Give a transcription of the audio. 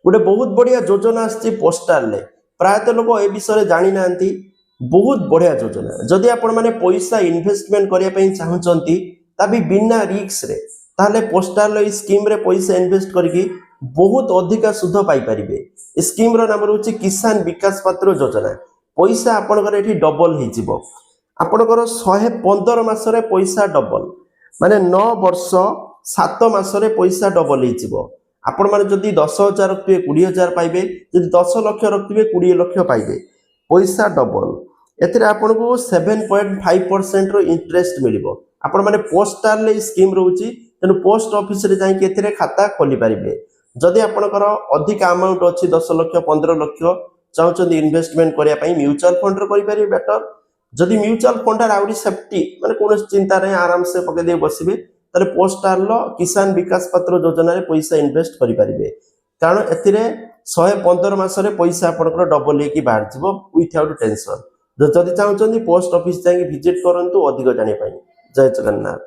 गोटे बहुत बढ़िया योजना आसी पोस्टाल रे प्रायतः लोक ए विषय जानी ना बहुत बढ़िया योजना जदि आपण माने पैसा इन्वेस्टमेंट करने चाहूँगी तभी बिना रिक्स रे ताहले पोस्टाल स्कीम रे पैसा इन्वेस्ट करके बहुत अधिक सुध पाइपर स्कीम रो नाम रोचे किसान विकास पत्र योजना पैसा आपणकर ये डबल हो आपणकर 115 मासरे पैसा डबल माने 9 वर्ष 7 मासरे पैसा डबल हो आपण माने जदि 10,000 रखिए 20,000 पाइबे जदि 10 लाख रखिए 20 लाख पाइबे पैसा डबल एथिरे आपन को 7.5% रो इंटरेस्ट मिलिबो आपण माने पोस्टाल स्कीम रहउची तेनु पोस्ट ऑफिस रे जाई के एथिरे खाता खोली पारिबे जदि आपनकर अधिक अमाउंट अछि 10 लाख 15 लाख चाहउछन इन्वेस्टमेंट करिया पई म्यूचुअल फंड रे करि पारि बेटर जदि म्यूचुअल फंड आउरी सेफ्टी माने कोन चिंता रे आराम से पके दे बसिबे तारे पोस्टाल किसान विकास पत्र योजना रे पैसा इन्वेस्ट करि पारिबे कारण एथिरे 115 मासरे पैसा आपनकर डबल हेकी बाहर जिवो विथआउट टेंशन जदि चाहउछन पोस्ट ऑफिस जाई विजिट करंतु अधिक जानि पाई जय जगन्नाथ।